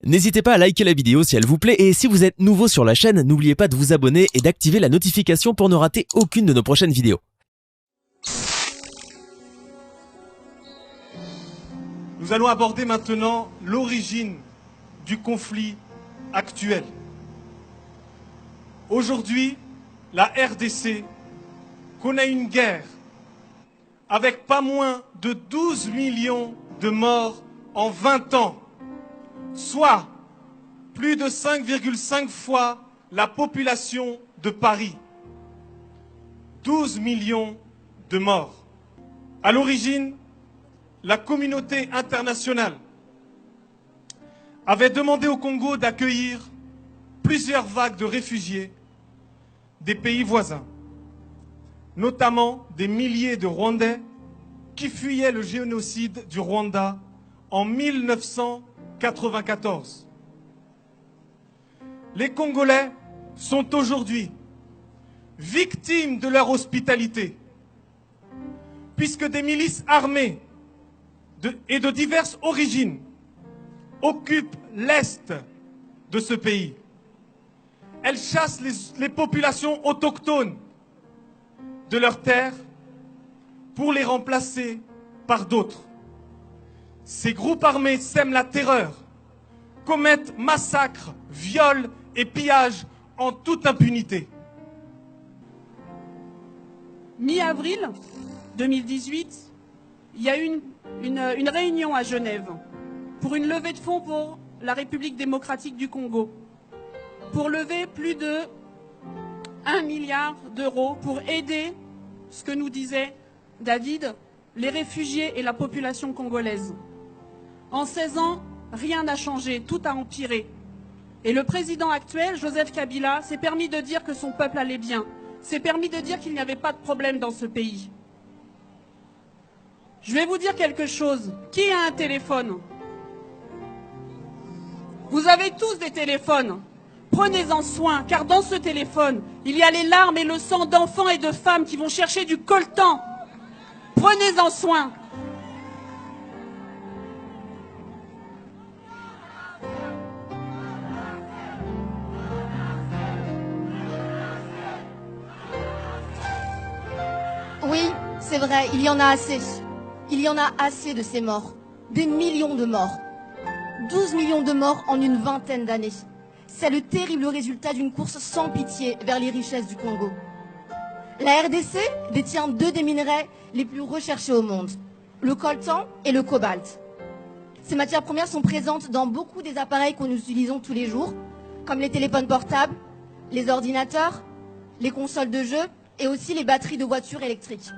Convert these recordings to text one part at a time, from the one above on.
N'hésitez pas à liker la vidéo si elle vous plaît et si vous êtes nouveau sur la chaîne, n'oubliez pas de vous abonner et d'activer la notification pour ne rater aucune de nos prochaines vidéos. Nous allons aborder maintenant l'origine du conflit actuel. Aujourd'hui, la RDC connaît une guerre avec pas moins de 12 millions de morts en 20 ans, soit plus de 5,5 fois la population de Paris. 12 millions de morts. À l'origine, la communauté internationale avait demandé au Congo d'accueillir plusieurs vagues de réfugiés des pays voisins, notamment des milliers de Rwandais qui fuyaient le génocide du Rwanda en 1994. Les Congolais sont aujourd'hui victimes de leur hospitalité, puisque des milices armées et de diverses origines occupent l'est de ce pays. Elles chassent les populations autochtones de leurs terres pour les remplacer par d'autres. Ces groupes armés sèment la terreur, commettent massacres, viols et pillages en toute impunité. Mi-avril 2018, il y a eu une réunion à Genève pour une levée de fonds pour la République démocratique du Congo, pour lever plus de 1 milliard d'euros pour aider, ce que nous disait David, les réfugiés et la population congolaise. En 16 ans, rien n'a changé, tout a empiré. Et le président actuel, Joseph Kabila, s'est permis de dire que son peuple allait bien, s'est permis de dire qu'il n'y avait pas de problème dans ce pays. Je vais vous dire quelque chose. Qui a un téléphone? Vous avez tous des téléphones. Prenez-en soin, car dans ce téléphone, il y a les larmes et le sang d'enfants et de femmes qui vont chercher du coltan. Prenez-en soin. Oui, c'est vrai, il y en a assez. Il y en a assez de ces morts. Des millions de morts. 12 millions de morts en une vingtaine d'années. C'est le terrible résultat d'une course sans pitié vers les richesses du Congo. La RDC détient deux des minerais les plus recherchés au monde, le coltan et le cobalt. Ces matières premières sont présentes dans beaucoup des appareils que nous utilisons tous les jours, comme les téléphones portables, les ordinateurs, les consoles de jeux et aussi les batteries de voitures électriques.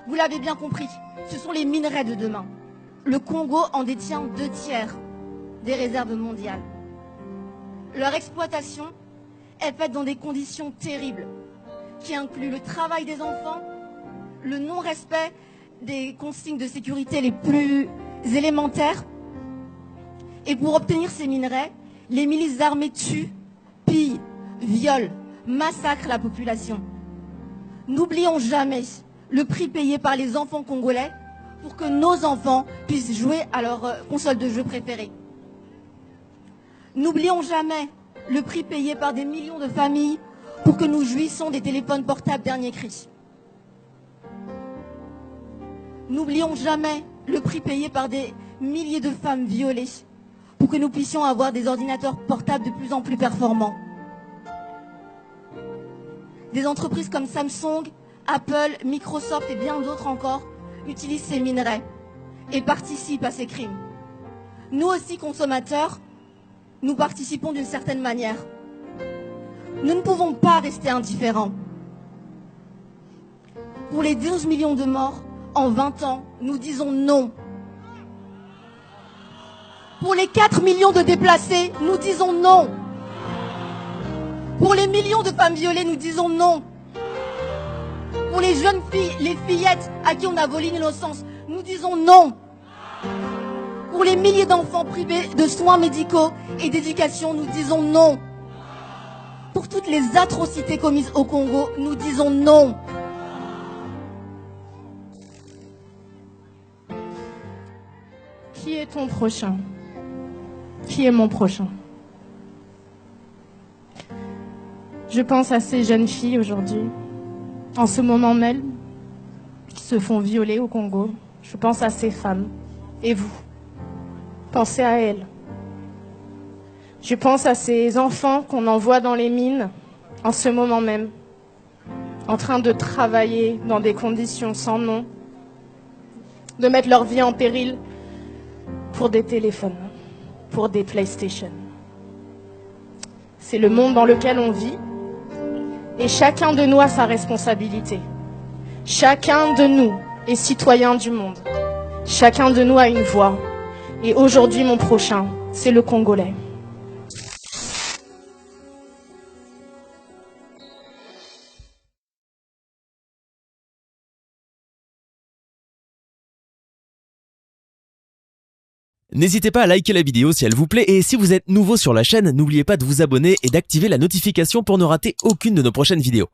Vous l'avez bien compris, ce sont les minerais de demain. Le Congo en détient 2/3 des réserves mondiales. Leur exploitation est faite dans des conditions terribles, qui incluent le travail des enfants, le non-respect des consignes de sécurité les plus élémentaires. Et pour obtenir ces minerais, les milices armées tuent, pillent, violent, massacrent la population. N'oublions jamais le prix payé par les enfants congolais pour que nos enfants puissent jouer à leur console de jeu préférée. N'oublions jamais le prix payé par des millions de familles pour que nous jouissions des téléphones portables dernier cri. N'oublions jamais le prix payé par des milliers de femmes violées pour que nous puissions avoir des ordinateurs portables de plus en plus performants. Des entreprises comme Samsung, Apple, Microsoft et bien d'autres encore utilisent ces minerais et participent à ces crimes. Nous aussi, consommateurs, nous participons d'une certaine manière. Nous ne pouvons pas rester indifférents. Pour les 12 millions de morts en 20 ans, nous disons non. Pour les 4 millions de déplacés, nous disons non. Pour les millions de femmes violées, nous disons non. Pour les jeunes filles, les fillettes à qui on a volé l'innocence, nous disons non. Pour les milliers d'enfants privés de soins médicaux et d'éducation, nous disons non. Pour toutes les atrocités commises au Congo, nous disons non. Qui est ton prochain? Qui est mon prochain? Je pense à ces jeunes filles aujourd'hui, en ce moment même, qui se font violer au Congo. Je pense à ces femmes. Et vous? Pensez à elles. Je pense à ces enfants qu'on envoie dans les mines, en ce moment même, en train de travailler dans des conditions sans nom, de mettre leur vie en péril pour des téléphones, pour des PlayStation. C'est le monde dans lequel on vit et chacun de nous a sa responsabilité. Chacun de nous est citoyen du monde. Chacun de nous a une voix. Et aujourd'hui, mon prochain, c'est le Congolais. N'hésitez pas à liker la vidéo si elle vous plaît et si vous êtes nouveau sur la chaîne, n'oubliez pas de vous abonner et d'activer la notification pour ne rater aucune de nos prochaines vidéos.